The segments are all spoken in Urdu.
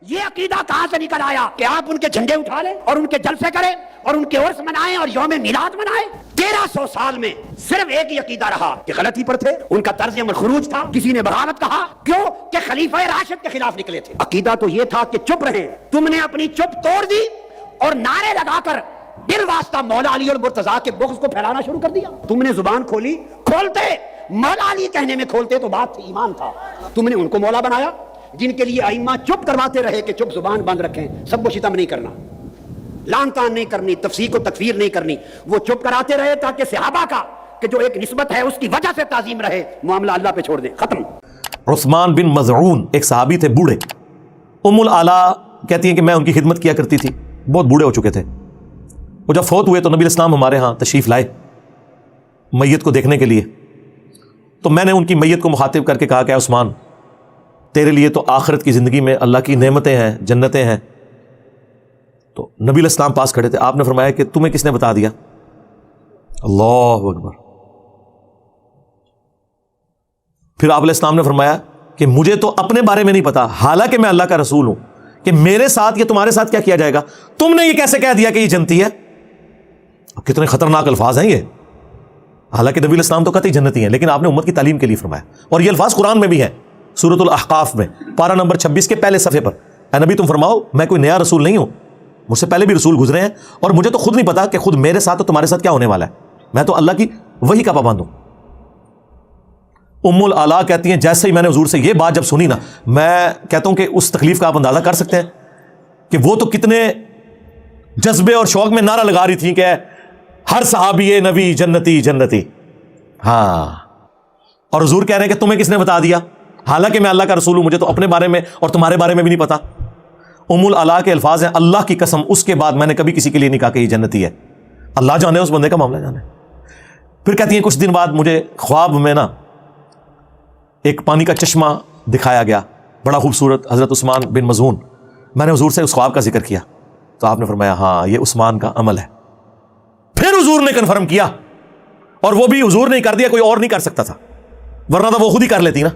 یہ عقیدہ کہاں سے نکل آیا کہ آپ ان کے جھنڈے اٹھا لیں اور ان کے جلسے کریں اور ان کے عرس منائیں اور یوم میلاد منائیں؟ 1300 سال میں صرف ایک ہی عقیدہ رہا کہ غلطی پر تھے، ان کا طرز عمل خروج تھا، کسی نے بغاوت کہا، کیوں کہ خلیفہ راشد کے خلاف نکلے تھے۔ عقیدہ تو یہ تھا کہ چپ رہیں، تم نے اپنی چپ توڑ دی اور نعرے لگا کر دل واسطہ مولا علی اور مرتضیٰ کے بغض کو پھیلانا شروع کر دیا۔ تم نے زبان کھولی، کھولتے مولا علی کہنے میں کھولتے تو بات تھی، ایمان تھا، تم نے ان کو مولا بنایا جن کے لیے ائمہ چپ کرواتے رہے کہ چپ زبان بند رکھیں، سب و شتم نہیں کرنا، لان تان نہیں کرنی، تفسیق و تکفیر نہیں کرنی، وہ چپ کراتے رہے تاکہ صحابہ کا کہ جو ایک نسبت ہے اس کی وجہ سے تعظیم رہے، معاملہ اللہ پہ چھوڑ دیں، ختم۔ عثمان بن مظعون ایک صحابی تھے بوڑھے، ام العلا کہتی ہیں کہ میں ان کی خدمت کیا کرتی تھی، بہت بوڑھے ہو چکے تھے۔ وہ جب فوت ہوئے تو نبی الاسلام ہمارے ہاں تشریف لائے میت کو دیکھنے کے لیے، تو میں نے ان کی میت کو مخاطب کر کے کہا کہ عثمان تیرے لیے تو آخرت کی زندگی میں اللہ کی نعمتیں ہیں، جنتیں ہیں۔ تو نبی الاسلام پاس کھڑے تھے، آپ نے فرمایا کہ تمہیں کس نے بتا دیا؟ اللہ اکبر۔ پھر آپ علیہ السلام نے فرمایا کہ مجھے تو اپنے بارے میں نہیں پتا، حالانکہ میں اللہ کا رسول ہوں، کہ میرے ساتھ یا تمہارے ساتھ کیا کیا جائے گا؟ تم نے یہ کیسے کہہ دیا کہ یہ جنتی ہے؟ کتنے خطرناک الفاظ ہیں یہ، حالانکہ نبی الاسلام تو قطعی جنتی ہیں، لیکن آپ نے امت کی تعلیم کے لیے فرمایا، اور یہ الفاظ قرآن میں بھی ہیں، سورۃ الاحقاف میں پارہ نمبر 26 کے پہلے صفحے پر، اے نبی تم فرماؤ میں کوئی نیا رسول نہیں ہوں، مجھ سے پہلے بھی رسول گزرے ہیں، اور مجھے تو خود نہیں پتا کہ خود میرے ساتھ اور تمہارے ساتھ کیا ہونے والا ہے، میں تو اللہ کی وحی کا پابند ہوں۔ ام العلا کہتی ہیں جیسے ہی میں نے حضور سے یہ بات جب سنی نا، میں کہتا ہوں کہ اس تکلیف کا آپ اندازہ کر سکتے ہیں کہ وہ تو کتنے جذبے اور شوق میں نعرہ لگا رہی تھیں کہ ہر صحابی نبی جنتی جنتی، ہاں، اور حضور کہہ رہے ہیں کہ تمہیں کس نے بتا دیا؟ حالانکہ میں اللہ کا رسول ہوں، مجھے تو اپنے بارے میں اور تمہارے بارے میں بھی نہیں پتا۔ ام العلا کے الفاظ ہیں اللہ کی قسم اس کے بعد میں نے کبھی کسی کے لیے نہیں کہا کہ یہ جنتی ہے، اللہ جانے اس بندے کا معاملہ جانے۔ پھر کہتی ہیں کچھ دن بعد مجھے خواب میں نا ایک پانی کا چشمہ دکھایا گیا، بڑا خوبصورت، حضرت عثمان بن مظعون، میں نے حضور سے اس خواب کا ذکر کیا تو آپ نے فرمایا ہاں یہ عثمان کا عمل ہے۔ پھر حضور نے کنفرم کیا، اور وہ بھی حضور نے کر دیا، کوئی اور نہیں کر سکتا تھا، ورنہ تو وہ خود ہی کر لیتی نا۔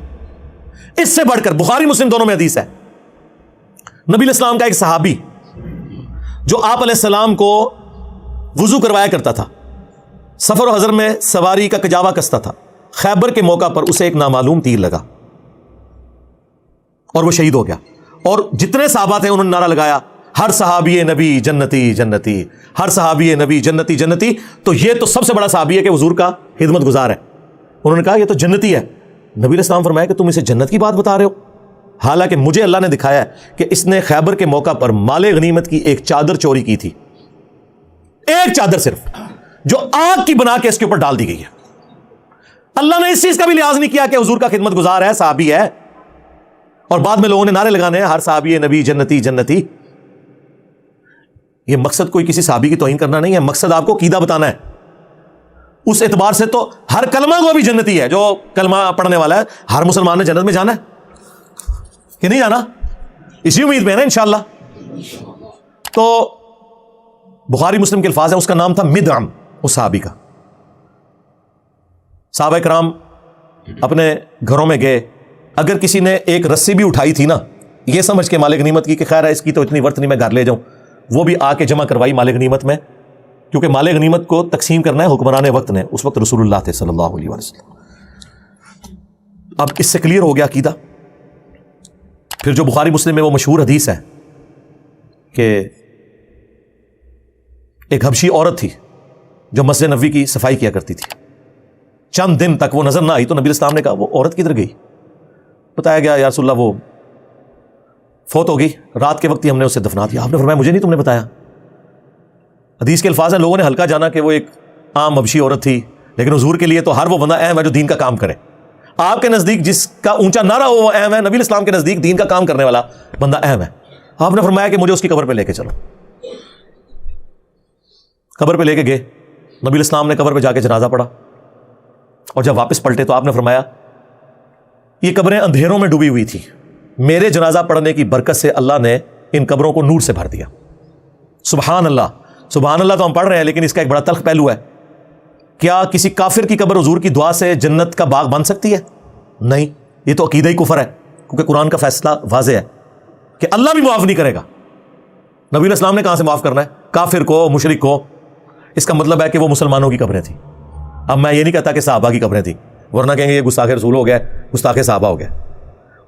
اس سے بڑھ کر بخاری مسلم دونوں میں حدیث ہے، نبی الاسلام کا ایک صحابی جو آپ علیہ السلام کو وضو کروایا کرتا تھا، سفر و حضر میں سواری کا کجاوا کستا تھا، خیبر کے موقع پر اسے ایک نامعلوم تیر لگا اور وہ شہید ہو گیا، اور جتنے صحابہ تھے انہوں نے نعرہ لگایا ہر صحابی نبی جنتی جنتی، ہر صحابی نبی جنتی جنتی۔ تو یہ تو سب سے بڑا صحابی ہے کہ حضور کا خدمت گزار ہے، انہوں نے کہا یہ تو جنتی ہے۔ نبی علیہ السلام فرمایا کہ تم اسے جنت کی بات بتا رہے ہو، حالانکہ مجھے اللہ نے دکھایا ہے کہ اس نے خیبر کے موقع پر مال غنیمت کی ایک چادر چوری کی تھی، ایک چادر صرف، جو آگ کی بنا کے اس کے اوپر ڈال دی گئی ہے۔ اللہ نے اس چیز کا بھی لحاظ نہیں کیا کہ حضور کا خدمت گزار ہے، صحابی ہے، اور بعد میں لوگوں نے نعرے لگانے ہیں ہر صحابی نبی جنتی جنتی۔ یہ مقصد کوئی کسی صحابی کی توہین کرنا نہیں ہے، مقصد آپ کو عقیدہ بتانا ہے۔ اس اعتبار سے تو ہر کلمہ کو بھی جنتی ہے، جو کلمہ پڑھنے والا ہے، ہر مسلمان نے جنت میں جانا ہے کہ نہیں جانا، اسی امید میں ہے نا انشاءاللہ۔ تو بخاری مسلم کے الفاظ ہیں، اس کا نام تھا مدعم، اس صحابی کا۔ صحابہ کرام اپنے گھروں میں گئے، اگر کسی نے ایک رسی بھی اٹھائی تھی نا، یہ سمجھ کے مال غنیمت کی کہ خیر ہے اس کی تو اتنی ورت نہیں میں گھر لے جاؤں، وہ بھی آ کے جمع کروائی مال غنیمت میں، کیونکہ مال غنیمت کو تقسیم کرنا ہے حکمران وقت نے، اس وقت رسول اللہ تھے صلی اللہ علیہ وسلم۔ اب اس سے کلیئر ہو گیا عقیدہ۔ پھر جو بخاری مسلم میں وہ مشہور حدیث ہے کہ ایک حبشی عورت تھی جو مسجد نبوی کی صفائی کیا کرتی تھی، چند دن تک وہ نظر نہ آئی، تو نبی الاسلام نے کہا وہ عورت کدھر گئی؟ بتایا گیا یا رسول اللہ وہ فوت ہو گئی، رات کے وقت ہی ہم نے اسے دفنا دیا۔ آپ نے فرمایا مجھے نہیں تم نے بتایا۔ حدیث کے الفاظ ہیں لوگوں نے ہلکا جانا کہ وہ ایک عام حبشی عورت تھی، لیکن حضور کے لیے تو ہر وہ بندہ اہم ہے جو دین کا کام کرے۔ آپ کے نزدیک جس کا اونچا نعرہ ہو وہ اہم ہے، نبی الاسلام کے نزدیک دین کا کام کرنے والا بندہ اہم ہے۔ آپ نے فرمایا کہ مجھے اس کی قبر پہ لے کے چلو۔ قبر پہ لے کے گئے، نبی الاسلام نے قبر پہ جا کے جنازہ پڑھا، اور جب واپس پلٹے تو آپ نے فرمایا یہ قبریں اندھیروں میں ڈوبی ہوئی تھی، میرے جنازہ پڑھنے کی برکت سے اللہ نے ان قبروں کو نور سے بھر دیا۔ سبحان اللہ، سبحان اللہ تو ہم پڑھ رہے ہیں، لیکن اس کا ایک بڑا تلخ پہلو ہے۔ کیا کسی کافر کی قبر حضور کی دعا سے جنت کا باغ بن سکتی ہے؟ نہیں، یہ تو عقیدہ ہی کفر ہے، کیونکہ قرآن کا فیصلہ واضح ہے کہ اللہ بھی معاف نہیں کرے گا. نبی علیہ السلام نے کہاں سے معاف کرنا ہے؟ کافر کو, مشرک کو. اس کا مطلب ہے کہ وہ مسلمانوں کی قبریں تھیں. اب میں یہ نہیں کہتا کہ صحابہ کی قبریں تھیں, ورنہ کہیں گے یہ گستاخ رسول ہو گیا, گستاخ صحابہ ہو گیا.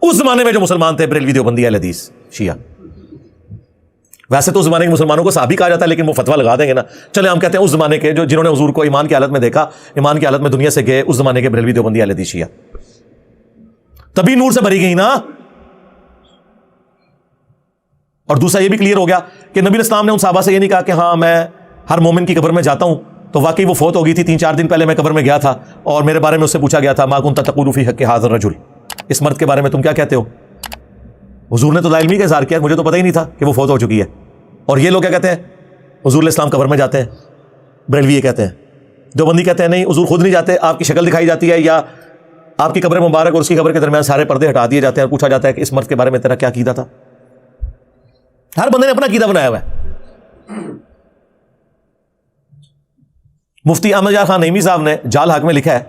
اس زمانے میں جو مسلمان تھے, بریلوی, دیوبندی, اہل حدیث, شیعہ, ویسے تو اس زمانے کے مسلمانوں کو صحابی کہا جاتا ہے, لیکن وہ فتویٰ لگا دیں گے نا. چلے ہم کہتے ہیں اس زمانے کے جو جنہوں نے حضور کو ایمان کی حالت میں دیکھا, ایمان کی حالت میں دنیا سے گئے, اس زمانے کے بریلوی, دیوبندی, اہل حدیث, شیعہ, تبھی نور سے بھری گئی نا. اور دوسرا یہ بھی کلیئر ہو گیا کہ نبی اسلام نے ان صحابہ سے یہ نہیں کہا کہ ہاں میں ہر مومن کی قبر میں جاتا ہوں, تو واقعی وہ فوت ہو گئی تھی 3-4 دن پہلے میں قبر میں گیا تھا اور میرے بارے میں اس سے پوچھا گیا تھا ما کنت تقول فی حق ھذا الرجل, اس مرد کے بارے میں تم کیا کہتے ہو. حضور نے تو لا علمی کا اظہار کیا, مجھے تو پتہ ہی نہیں تھا کہ وہ فوت ہو چکی ہے. اور یہ لوگ کیا کہتے ہیں؟ حضور علیہ السلام قبر میں جاتے ہیں. بریلوی یہ کہتے ہیں. دیوبندی کہتے ہیں نہیں, حضور خود نہیں جاتے, آپ کی شکل دکھائی جاتی ہے, یا آپ کی قبر مبارک اور اس کی قبر کے درمیان سارے پردے ہٹا دیے جاتے ہیں اور پوچھا جاتا ہے کہ اس مرد کے بارے میں تیرا کیا عقیدہ تھا. ہر بندے نے اپنا عقیدہ بنایا ہوا ہے. مفتی احمد یار خان نعیمی صاحب نے جال حق میں لکھا ہے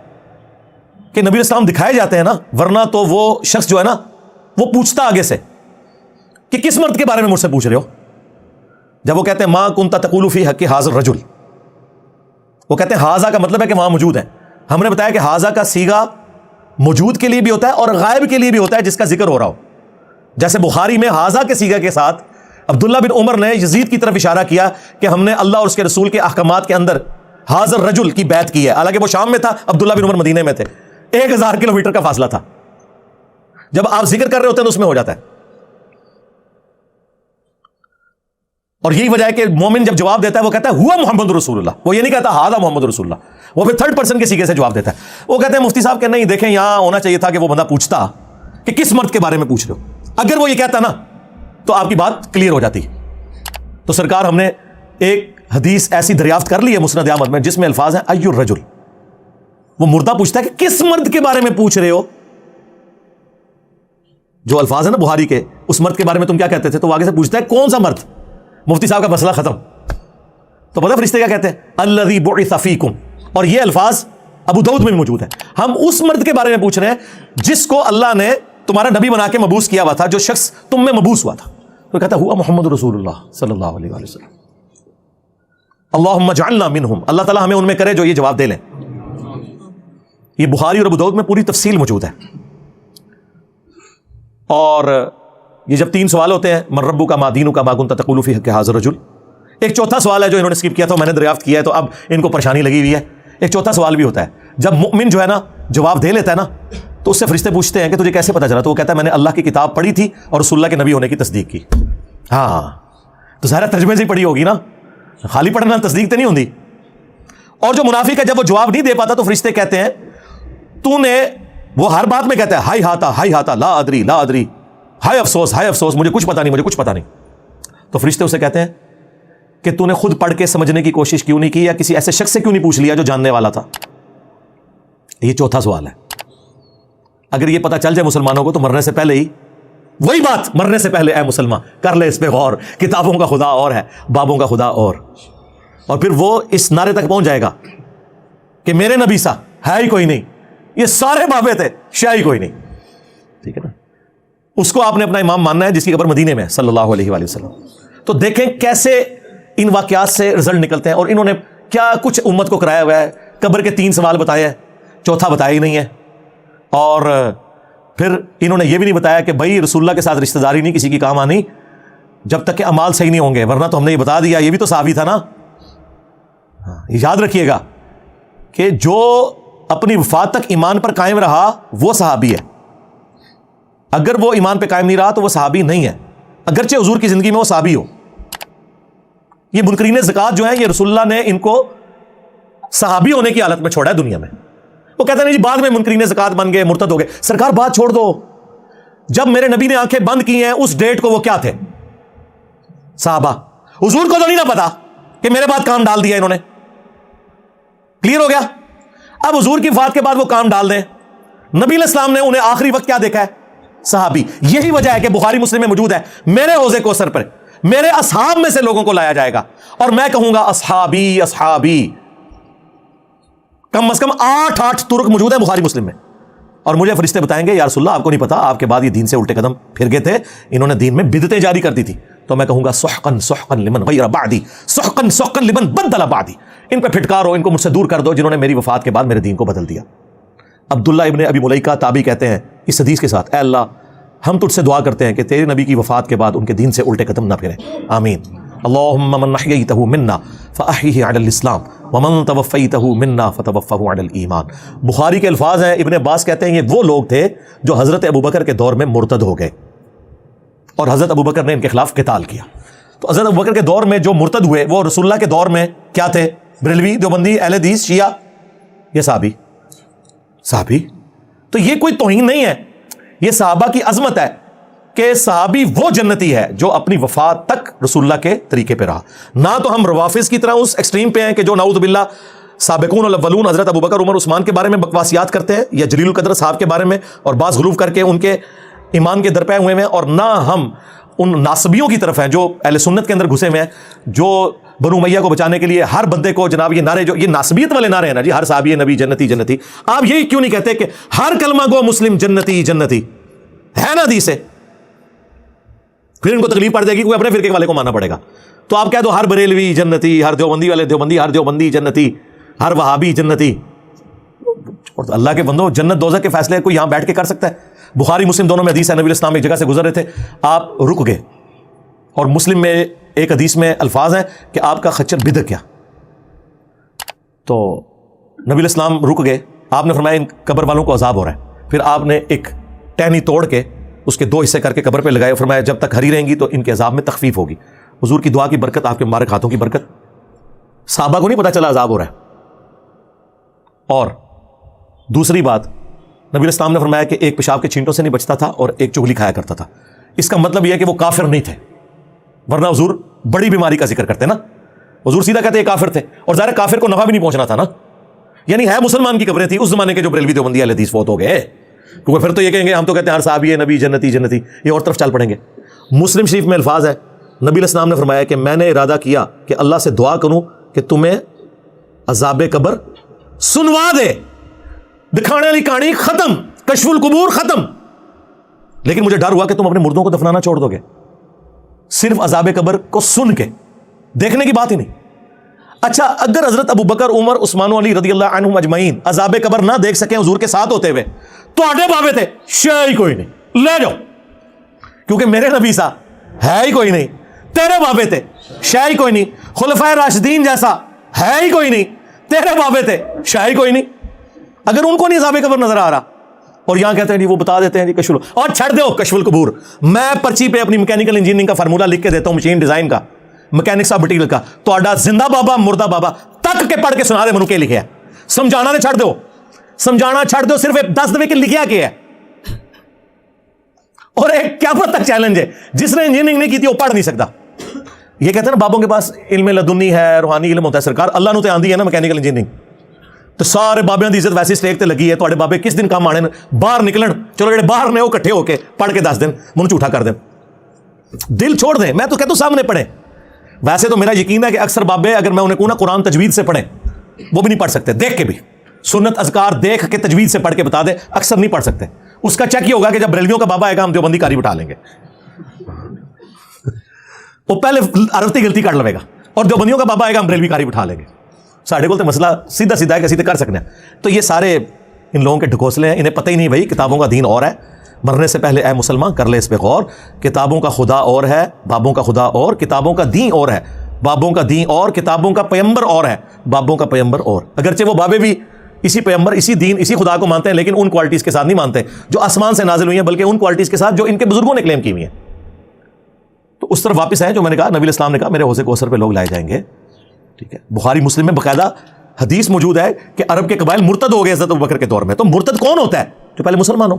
کہ نبی اسلام دکھائے جاتے ہیں نا, ورنہ تو وہ شخص جو ہے نا وہ پوچھتا آگے سے کہ کس مرد کے بارے میں مجھ سے پوچھ رہے ہو. جب وہ کہتے ہیں ما کنت تقول فی حق ھذا الرجل, وہ کہتے ہیں ھذا کا مطلب ہے کہ وہاں موجود ہے. ہم نے بتایا کہ ھذا کا صیغہ موجود کے لیے بھی ہوتا ہے اور غائب کے لیے بھی ہوتا ہے جس کا ذکر ہو رہا ہو. جیسے بخاری میں ھذا کے صیغہ کے ساتھ عبداللہ بن عمر نے یزید کی طرف اشارہ کیا کہ ہم نے اللہ اور اس کے رسول کے احکامات کے اندر ھذا الرجل کی بیعت کی ہے, حالانکہ وہ شام میں تھا, عبداللہ بن عمر مدینے میں تھے, 1000 کلومیٹر کا فاصلہ تھا. جب آپ ذکر کر رہے ہوتے ہیں تو اس میں ہو جاتا ہے. اور یہی وجہ ہے کہ مومن جب جواب دیتا ہے وہ کہتا ہے ہوا محمد رسول اللہ, وہ یہ نہیں کہتا ھذا محمد رسول اللہ, وہ پھر تھرڈ پرسن کے صیغے سے جواب دیتا ہے. وہ کہتے ہیں مفتی صاحب کہ نہیں دیکھیں, یہاں ہونا چاہیے تھا کہ وہ بندہ پوچھتا کہ کس مرد کے بارے میں پوچھ رہے ہو. اگر وہ یہ کہتا نا تو آپ کی بات کلیئر ہو جاتی. تو سرکار ہم نے ایک حدیث ایسی دریافت کر لی ہے مسند احمد میں جس میں الفاظ ہیں ای الرجل. وہ مردہ پوچھتا ہے کہ کس مرد کے بارے میں پوچھ رہے ہو. جو الفاظ ہیں نا بخاری کے, اس مرد کے بارے میں تم کیا کہتے تھے, تو آگے سے پوچھتا ہے کون سا مرد. مفتی صاحب کا مسئلہ ختم. تو پتہ فرشتے کیا کہتے ہیں, الذی بعث فیکم. اور یہ الفاظ ابو داؤد میں بھی موجود ہے. ہم اس مرد کے بارے میں پوچھ رہے ہیں جس کو اللہ نے تمہارا نبی بنا کے مبعوث کیا ہوا تھا, جو شخص تم میں مبعوث ہوا تھا. تو کہتا ہے ہوا محمد رسول اللہ صلی اللہ علیہ وآلہ وسلم. اللہم اجعلنا منہم, اللہ تعالیٰ ہمیں ان میں کرے جو یہ جواب دے لیں. یہ بخاری اور ابو داؤد میں پوری تفصیل موجود ہے. اور یہ جب 3 سوال ہوتے ہیں, من ربک ما دینک ما کنت تقول فی حق ھذا الرجل, ایک چوتھا سوال ہے جو انہوں نے اسکپ کیا تھا, میں نے دریافت کیا ہے, تو اب ان کو پریشانی لگی ہوئی ہے. ایک چوتھا سوال بھی ہوتا ہے جب مؤمن جو ہے نا جواب دے لیتا ہے نا, تو اس سے فرشتے پوچھتے ہیں کہ تجھے کیسے پتا چلا, تو وہ کہتا ہے میں نے اللہ کی کتاب پڑھی تھی اور رسول اللہ کے نبی ہونے کی تصدیق کی. ہاں تو ظاہر ترجمے سے ہی پڑھی ہوگی نا, خالی پڑھنا تصدیق تو نہیں ہوتی. اور جو منافق ہے جب وہ جواب نہیں دے پاتا تو فرشتے کہتے ہیں تو نے, وہ ہر بات میں کہتا ہے ہائی ہاتا لا ادری لا ادری, ہائے افسوس مجھے کچھ پتا نہیں. تو فرشتے اسے کہتے ہیں کہ تو نے خود پڑھ کے سمجھنے کی کوشش کیوں نہیں کی, یا کسی ایسے شخص سے کیوں نہیں پوچھ لیا جو جاننے والا تھا. یہ چوتھا سوال ہے. اگر یہ پتا چل جائے مسلمانوں کو تو مرنے سے پہلے ہی وہی بات, مرنے سے پہلے اے مسلمان کر لے اس پہ غور, کتابوں کا خدا اور ہے, بابوں کا خدا اور پھر وہ اس نعرے تک پہنچ جائے گا کہ میرے نبی سا ہے ہی کوئی نہیں, یہ سارے بابے تھے, شاہ ہی کوئی نہیں. ٹھیک ہے نا, اس کو آپ نے اپنا امام ماننا ہے جس کی قبر مدینے میں صلی اللہ علیہ وآلہ وسلم. تو دیکھیں کیسے ان واقعات سے رزلٹ نکلتے ہیں, اور انہوں نے کیا کچھ امت کو کرایا ہوا ہے. قبر کے 3 سوال بتائے ہیں, چوتھا بتایا ہی نہیں ہے. اور پھر انہوں نے یہ بھی نہیں بتایا کہ بھائی رسول اللہ کے ساتھ رشتہ داری نہیں کسی کی کام آنی جب تک کہ اعمال صحیح نہیں ہوں گے, ورنہ تو ہم نے یہ بتا دیا, یہ بھی تو صحابی تھا نا. یاد رکھیے گا کہ جو اپنی وفات تک ایمان پر قائم رہا وہ صحابی ہے, اگر وہ ایمان پہ قائم نہیں رہا تو وہ صحابی نہیں ہے, اگرچہ حضور کی زندگی میں وہ صحابی ہو. یہ منکرین زکات جو ہیں, یہ رسول اللہ نے ان کو صحابی ہونے کی حالت میں چھوڑا ہے دنیا میں. وہ کہتے ہیں نہیں جی بعد میں منکرین زکات بن گئے, مرتد ہو گئے. سرکار بات چھوڑ دو, جب میرے نبی نے آنکھیں بند کی ہیں اس ڈیٹ کو وہ کیا تھے؟ صحابہ. حضور کو تو نہیں نا پتا کہ میرے بعد کام ڈال دیا انہوں نے. کلیئر ہو گیا. اب حضور کی وفات کے بعد وہ کام ڈال دیں. نبی علیہ السلام نے انہیں آخری وقت کیا دیکھا ہے؟ صحابی. یہی وجہ ہے کہ بخاری مسلم میں موجود ہے میرے حوض کوثر پر میرے اصحاب میں سے لوگوں کو لایا جائے گا, اور میں کہوں گا اصحابی اصحابی. کم از کم 8 ترک موجود ہے بخاری مسلم میں. اور مجھے فرشتے بتائیں گے یا رسول اللہ آپ کو نہیں پتا آپ کے بعد یہ دین سے الٹے قدم پھر گئے تھے, انہوں نے دین میں بدعتیں جاری کر دی تھی. تو میں کہوں گا سحقن سحقن لمن غیر بعدی, سحقن سحقن لمن بدل بعدی, ان پہ پھٹکارو, ان کو مجھ سے دور کر دو جنہوں نے میری وفات کے بعد میرے دین کو بدل دیا. عبداللہ ابن ابی ملیکہ تابعی کہتے ہیں اس حدیث کے ساتھ, اے اللہ ہم تجھ سے دعا کرتے ہیں کہ تیرے نبی کی وفات کے بعد ان کے دین سے الٹے قدم نہ پھریں, آمین. اللہم من احییتہ منا فاحیہ علی الاسلام ومن توفیتہ منا فتوفہ علی الایمان. بخاری کے الفاظ ہیں, ابن عباس کہتے ہیں یہ وہ لوگ تھے جو حضرت ابوبکر کے دور میں مرتد ہو گئے اور حضرت ابوبکر نے ان کے خلاف قتال کیا. تو حضرت ابوبکر کے دور میں جو مرتد ہوئے وہ رسول اللہ کے دور میں کیا تھے؟ بریلوی, دیوبندی, اہل حدیث, شیعہ یا صحابی. تو یہ کوئی توہین نہیں ہے, یہ صحابہ کی عظمت ہے کہ صحابی وہ جنتی ہے جو اپنی وفات تک رسول اللہ کے طریقے پہ رہا. نہ تو ہم روافظ کی طرح اس ایکسٹریم پہ ہیں کہ جو نعوذ باللہ سابقون الاولون حضرت ابوبکر عمر عثمان کے بارے میں بکواسیات کرتے ہیں یا جلیل القدر صاحب کے بارے میں اور بعض غلو کر کے ان کے ایمان کے درپے ہوئے ہیں, اور نہ ہم ان ناصبیوں کی طرف ہیں جو اہل سنت کے اندر گھسے ہوئے ہیں, جو بنو امیہ کو بچانے کے لیے ہر بندے کو جناب یہ نعرے, جو یہ ناصبیت والے نعرے ہیں نا جی, ہر صحابی نبی جنتی جنتی, آپ یہی کیوں نہیں کہتے کہ ہر کلمہ گو مسلم جنتی جنتی ہے نا حدیث سے؟ پھر ان کو تکلیف پڑ جائے گی, کوئی اپنے فرقے والے کو ماننا پڑے گا. تو آپ کہہ دو ہر بریلوی جنتی, ہر دیوبندی والے دیوبندی, ہر دیوبندی جنتی, ہر وہابی جنتی. اور اللہ کے بندو, جنت دوزخ کے فیصلے کوئی یہاں بیٹھ کے کر سکتا ہے؟ بخاری مسلم دونوں میں حدیث ہے, نبی اسلام ایک جگہ سے گزر رہے تھے, آپ رک گئے, اور مسلم میں ایک حدیث میں الفاظ ہیں کہ آپ کا خچر بدک گیا. تو نبی اسلام رک گئے, آپ نے فرمایا ان قبر والوں کو عذاب ہو رہا ہے. پھر آپ نے ایک ٹہنی توڑ کے اس کے 2 حصے کر کے قبر پہ لگائے, فرمایا جب تک ہری رہیں گی تو ان کے عذاب میں تخفیف ہوگی. حضور کی دعا کی برکت, آپ کے مبارک ہاتھوں کی برکت, صحابہ کو نہیں پتا چلا عذاب ہو رہا ہے. اور دوسری بات, نبی اسلام نے فرمایا کہ ایک پیشاب کے چھینٹوں سے نہیں بچتا تھا اور ایک چغلی کھایا کرتا تھا. اس کا مطلب یہ ہے کہ وہ کافر نہیں تھے, ورنہ حضور بڑی بیماری کا ذکر کرتے نا. حضور سیدھا کہتے ہیں کافر تھے, اور ظاہر کافر کو نفع بھی نہیں پہنچنا تھا نا, یعنی ہے مسلمان کی قبریں تھیں اس زمانے کے جو بریلوی دیوبندی اہل حدیث فوت ہو گئے, کیونکہ پھر تو یہ کہیں گے ہم تو کہتے ہیں ہر صحابی نبی جنتی جنتی, یہ اور طرف چل پڑیں گے. مسلم شریف میں الفاظ ہے, نبی الاسلام نے فرمایا کہ میں نے ارادہ کیا کہ اللہ سے دعا کروں کہ تمہیں عذاب قبر سنوا دے, دکھانے والی کہانی ختم, کشف القبور ختم, لیکن مجھے ڈر ہوا کہ تم اپنے مردوں کو دفنانا چھوڑ دو گے. صرف عذاب قبر کو سن کے, دیکھنے کی بات ہی نہیں. اچھا, اگر حضرت ابوبکر عمر عثمان علی رضی اللہ عنہم اجمعین عذاب قبر نہ دیکھ سکیں حضور کے ساتھ ہوتے ہوئے, تو آڈے بابے تھے شے ہی کوئی نہیں, لے جاؤ, کیونکہ میرے نبی سا ہے ہی کوئی نہیں, تیرے بابے تھے شے ہی کوئی نہیں, خلفائے راشدین جیسا ہے ہی کوئی نہیں, تیرے بابے تھے شے ہی کوئی نہیں. اگر ان کو نہیں عذاب قبر نظر آ رہا, اور یہاں کہتے ہیں جی وہ بتا دیتے ہیں جی کشف, اور چھڑ دو کشف القبور. میں پرچی پہ اپنی میکینیکل انجینئرنگ کا فارمولا لکھ کے دیتا ہوں, مشین ڈیزائن کا, میکینکس آف مٹیریل کا, تو آڈا زندہ بابا مردہ بابا تک کے پڑھ کے سنا دے منو کے لکھے ہے. سمجھانا نے چھڑ دو, سمجھانا چھڑ دو, صرف 10 دفعے کے لکھیا کیا ہے. اور ایک قیامت تک چیلنج ہے, جس نے انجینئرنگ نہیں کی تھی وہ پڑھ نہیں سکتا. یہ کہتے ہیں نا بابوں کے پاس علم لدنی ہے, روحانی علم ہوتا ہے. سرکار اللہ نے تو آندھی ہے نا میکینیکل انجینئرنگ, تو سارے بابیاں دی عزت ویسے سٹیک تے لگی ہے. تواڈے بابے کس دن کام آنے باہر نکلن, چلو جڑے باہر نے وہ کٹھے ہو کے پڑھ کے 10 دن منہ جھوٹا کر دیں, دل چھوڑ دیں. میں تو کہتا ہوں سامنے پڑھیں. ویسے تو میرا یقین ہے کہ اکثر بابے اگر میں انہیں کہوں نا قرآن تجوید سے پڑھیں, وہ بھی نہیں پڑھ سکتے. دیکھ کے بھی سنت اذکار دیکھ کے تجوید سے پڑھ کے بتا دے, اکثر نہیں پڑھ سکتے. اس کا چیک یہ ہوگا کہ جب بریلویوں کا بابا آئے گا ہم دیوبندی کاری بٹھا لیں گے, وہ پہلے عربی غلطی کر لوے گا, اور دیوبندیوں کا بابا آئے گا ہم بریلوی کاری بٹھا لیں گے. ساڑھے کو تو مسئلہ سیدھا سیدھا ہے کہ سیدھے کر سکتے ہیں. تو یہ سارے ان لوگوں کے ڈھکوسلے ہیں, انہیں پتہ ہی نہیں بھائی کتابوں کا دین اور ہے. مرنے سے پہلے اے مسلمان کر لے اس پہ غور, کتابوں کا خدا اور ہے, بابوں کا خدا اور, کتابوں کا دین اور ہے, بابوں کا دین اور, کتابوں کا پیمبر اور ہے, بابوں کا پیمبر اور. اگرچہ وہ بابے بھی اسی پیمبر, اسی دین, اسی خدا کو مانتے ہیں, لیکن ان کوالٹیز کے ساتھ نہیں مانتے جو آسمان سے نازل ہوئی ہیں, بلکہ ان کوالٹیز کے ساتھ جو ان کے بزرگوں نے کلیم کی ہوئی ہیں. تو اس طرف واپس ہیں جو میں نے کہا, نبی اسلام نے کہا میرے حوض کوثر پہ لوگ لائے جائیں گے. ٹھیک ہے, بخاری مسلم میں باقاعدہ حدیث موجود ہے کہ عرب کے قبائل مرتد ہو گئے حضرت ابوبکر کے دور میں. تو مرتد کون ہوتا ہے؟ جو پہلے مسلمان ہو.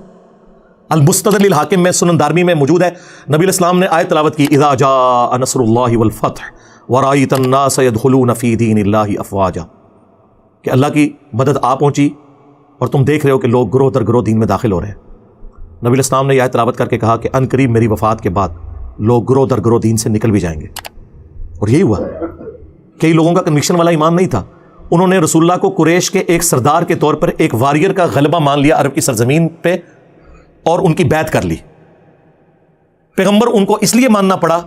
المستدرک الحاکم میں, سنن دارمی میں موجود ہے. نبی اسلام نے آیت تلاوت کی, اذا جاء نصر اللہ والفتح ورأیت الناس يدخلون فی دین اللہ افواجا, کہ اللہ کی مدد آ پہنچی اور تم دیکھ رہے ہو کہ لوگ گروہ در گروہ دین میں داخل ہو رہے ہیں. نبی اسلام نے یہ آیت تلاوت کر کے کہا کہ ان قریب میری وفات کے بعد لوگ گروہ در گروہ دین سے نکل بھی جائیں گے. اور یہی ہوا. کئی لوگوں کا کنوکشن والا ایمان نہیں تھا, انہوں نے رسول اللہ کو قریش کے ایک سردار کے طور پر ایک واریر کا غلبہ مان لیا عرب کی سرزمین پہ اور ان کی بیعت کر لی. پیغمبر ان کو اس لیے ماننا پڑا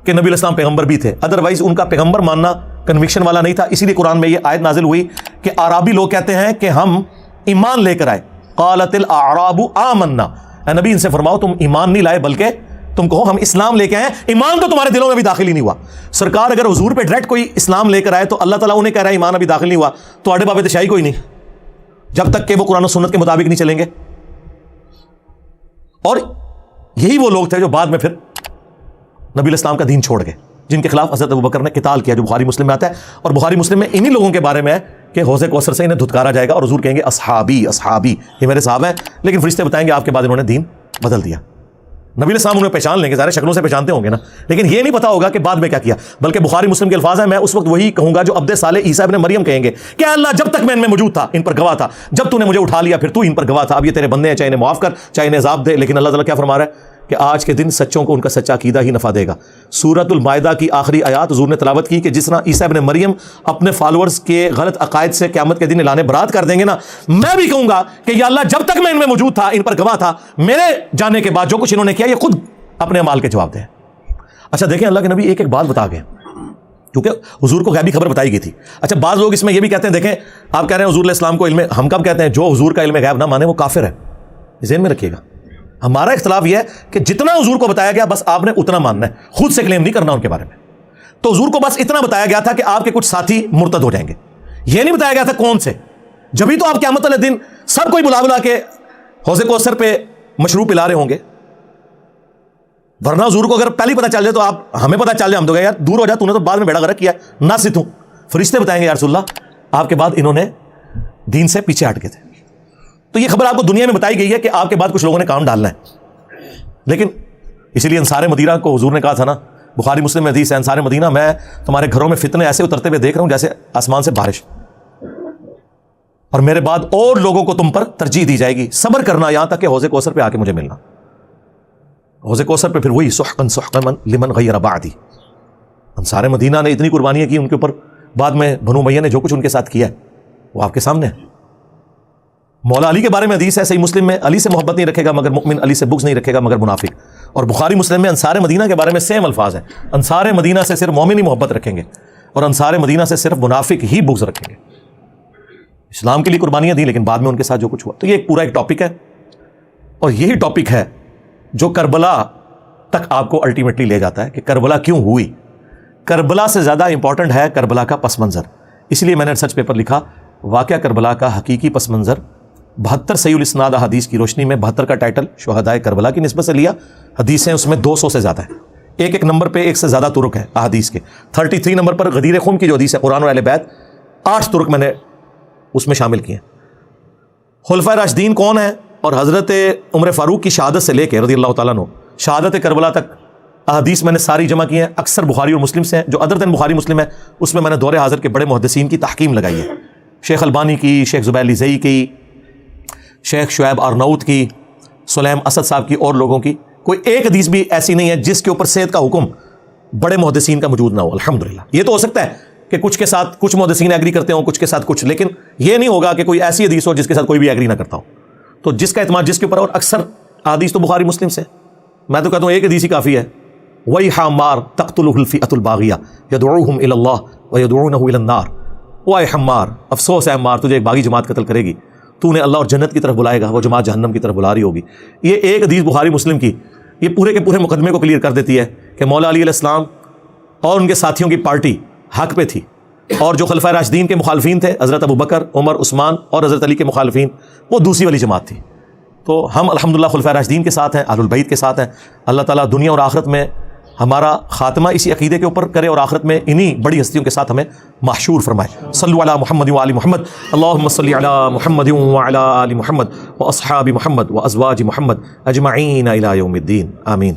کہ نبی علیہ السلام پیغمبر بھی تھے، ادروائز ان کا پیغمبر ماننا کنوکشن والا نہیں تھا. اسی لیے قرآن میں یہ آیت نازل ہوئی کہ اعرابی لوگ کہتے ہیں کہ ہم ایمان لے کر آئے. قالت الاعراب آمنا، اے نبی ان سے فرماؤ تم ایمان نہیں لائے بلکہ تم کہو ہم اسلام لے کے آئے، ایمان تو تمہارے دلوں میں بھی داخل ہی نہیں ہوا. سرکار اگر حضور پہ ڈائریکٹ کوئی اسلام لے کر آئے تو اللہ تعالیٰ انہیں کہہ رہا ہے ایمان ابھی داخل نہیں ہوا، تو آڑے بابے تشائی کوئی نہیں جب تک کہ وہ قرآن و سنت کے مطابق نہیں چلیں گے. اور یہی وہ لوگ تھے جو بعد میں پھر نبی علیہ السلام کا دین چھوڑ گئے، جن کے خلاف حضرت ابوبکر نے قتال کیا، جو بخاری مسلم میں آتا ہے. اور بخاری مسلم میں انہی لوگوں کے بارے میں ہے کہ حوض کوثر سے انہیں دھتکارا جائے گا اور حضور کہیں گے اصحابی اصحابی، یہ میرے صحابہ ہیں. لیکن فرشتے بتائیں گے آپ کے بعد انہوں نے دین بدل دیا. نبی علیہ السلام انہیں پہچان لیں گے، ظاہر شکلوں سے پہچانتے ہوں گے نا، لیکن یہ نہیں پتا ہوگا کہ بعد میں کیا کیا. بلکہ بخاری مسلم کے الفاظ ہیں، میں اس وقت وہی کہوں گا جو عبد صالح عیسیٰ ابن مریم کہیں گے کہ اللہ جب تک میں ان میں موجود تھا ان پر گواہ تھا، جب تو نے مجھے اٹھا لیا پھر تو ان پر گواہ تھا. اب یہ تیرے بندے ہیں، چاہے انہیں معاف کر چاہے انہیں عذاب دے. لیکن اللہ تعالیٰ کیا فرما رہا ہے کہ آج کے دن سچوں کو ان کا سچا عقیدہ ہی نفع دے گا. سورۃ المائدہ کی آخری آیات حضور نے تلاوت کی کہ جس طرح عیسیٰ ابن مریم اپنے فالورز کے غلط عقائد سے قیامت کے دن اعلان برات کر دیں گے نا، میں بھی کہوں گا کہ یا اللہ جب تک میں ان میں موجود تھا ان پر گواہ تھا، میرے جانے کے بعد جو کچھ انہوں نے کیا یہ خود اپنے اعمال کے جواب دیں. اچھا دیکھیں اللہ کے نبی ایک ایک بات بتا گئے کیونکہ حضور کو غیبی خبر بتائی گئی تھی. اچھا بعض لوگ اس میں یہ بھی کہتے ہیں، دیکھیں آپ کہہ رہے ہیں حضور علیہ السلام کو علم، ہم کب کہتے ہیں جو حضور کا علم غیب نہ مانے وہ کافر ہے. ذہن میں رکھیے گا ہمارا اختلاف یہ ہے کہ جتنا حضور کو بتایا گیا بس آپ نے اتنا ماننا ہے، خود سے کلیم نہیں کرنا ان کے بارے میں. تو حضور کو بس اتنا بتایا گیا تھا کہ آپ کے کچھ ساتھی مرتد ہو جائیں گے، یہ نہیں بتایا گیا تھا کون سے. جبھی تو آپ قیامت والے دن سب کوئی بلا بلا کے حوض کوثر پہ مشروب پلا رہے ہوں گے، ورنہ حضور کو اگر پہلے پتہ چل جائے تو آپ ہمیں پتہ چل جائے ہم تو کہیں یار دور ہو جا، تو نے تو بعد میں بیڑا غرق کیا ہے نہ ستوں. فرشتے بتائیں گے یا رسول اللہ آپ کے بعد انہوں نے دین سے پیچھے ہٹ گئے تھے. تو یہ خبر آپ کو دنیا میں بتائی گئی ہے کہ آپ کے بعد کچھ لوگوں نے کام ڈالنا ہے. لیکن اسی لیے انصار مدینہ کو حضور نے کہا تھا نا، بخاری مسلم میں حدیث ہے، انصار مدینہ میں تمہارے گھروں میں فتنے ایسے اترتے ہوئے دیکھ رہا ہوں جیسے آسمان سے بارش، اور میرے بعد اور لوگوں کو تم پر ترجیح دی جائے گی، صبر کرنا یہاں تک کہ حوض کوثر پہ آ کے مجھے ملنا. حوض کوثر پہ پھر وہی سحقا سحقا لمن غیر بعدی. انصار مدینہ نے اتنی قربانیاں کی ان کے اوپر، بعد میں بنو امیہ نے جو کچھ ان کے ساتھ کیا ہے وہ آپ کے سامنے ہے. مولا علی کے بارے میں حدیث ہے صحیح مسلم میں، علی سے محبت نہیں رکھے گا مگر مؤمن، علی سے بغض نہیں رکھے گا مگر منافق. اور بخاری مسلم میں انصار مدینہ کے بارے میں سیم الفاظ ہیں، انصار مدینہ سے صرف مومن ہی محبت رکھیں گے اور انصار مدینہ سے صرف منافق ہی بغض رکھیں گے. اسلام کے لیے قربانیاں دی لیکن بعد میں ان کے ساتھ جو کچھ ہوا. تو یہ ایک پورا ایک ٹاپک ہے، اور یہی ٹاپک ہے جو کربلا تک آپ کو الٹیمیٹلی لے جاتا ہے کہ کربلا کیوں ہوئی. کربلا سے زیادہ امپورٹنٹ ہے کربلا کا پس منظر. اس لیے میں نے ریسرچ پیپر لکھا واقعہ کربلا کا حقیقی پس منظر 72 صحیح الاسناد احادیث کی روشنی میں. 72 کا ٹائٹل شہدائے کربلا کی نسبت سے لیا، حدیثیں اس میں 200 سے زیادہ ہیں، ایک ایک نمبر پہ ایک سے زیادہ طرق ہے احادیث کے. 33 نمبر پر غدیر خم کی جو حدیث ہے قرآن اور اہل بیت، 8 طرق میں نے اس میں شامل کیے ہیں. خلفائے راشدین کون ہیں اور حضرت عمر فاروق کی شہادت سے لے کے رضی اللہ تعالیٰ عنہ شہادت کربلا تک احادیث میں نے ساری جمع کی ہیں. اکثر بخاری اور مسلم سے ہیں، جو ادر دین بخاری مسلم ہے اس میں نے دور حاضر کے بڑے محدثین کی تحقیم لگائی ہے. شیخ البانی کی، شیخ زبیر لیزئی کی، شیخ شعیب آرناؤت کی، سلیم اسد صاحب کی، اور لوگوں کی. کوئی ایک حدیث بھی ایسی نہیں ہے جس کے اوپر صحت کا حکم بڑے محدثین کا موجود نہ ہو. الحمدللہ. یہ تو ہو سکتا ہے کہ کچھ کے ساتھ کچھ محدثین ایگری کرتے ہوں، کچھ کے ساتھ کچھ، لیکن یہ نہیں ہوگا کہ کوئی ایسی حدیث ہو جس کے ساتھ کوئی بھی ایگری نہ کرتا ہو. تو جس کا اعتماد جس کے اوپر، اور اکثر حدیث تو بخاری مسلم سے. میں تو کہتا ہوں ایک حدیث ہی کافی ہے. وَيْحَ عَمَّارَ تَقْتُلُهُ الْفِئَةُ الْبَاغِيَةُ يَدْعُوهُمْ إِلَى اللَّهِ وَيَدْعُونَهُ إِلَى النَّارِ. وَيْحَ عَمَّارَ، افسوس ہے عمار، تجھے ایک باغی جماعت قتل کرے گی، تو نے اللہ اور جنت کی طرف بلائے گا، وہ جماعت جہنم کی طرف بلا رہی ہوگی. یہ ایک حدیث بخاری مسلم کی یہ پورے کے پورے مقدمے کو کلیئر کر دیتی ہے کہ مولا علی علیہ السلام اور ان کے ساتھیوں کی پارٹی حق پہ تھی، اور جو خلفائے راشدین کے مخالفین تھے حضرت ابوبکر، عمر، عثمان اور حضرت علی کے مخالفین، وہ دوسری والی جماعت تھی. تو ہم الحمدللہ خلفائے راشدین کے ساتھ ہیں، اہل البیت کے ساتھ ہیں. اللہ تعالیٰ دنیا اور آخرت میں ہمارا خاتمہ اسی عقیدے کے اوپر کرے اور آخرت میں انہی بڑی ہستیوں کے ساتھ ہمیں محشور فرمائے. صلوا علی محمد و آل محمد، اللہم صلی علی محمد و علی آل محمد و اصحاب محمد و ازواج محمد اجمعین الی یوم الدین، آمین.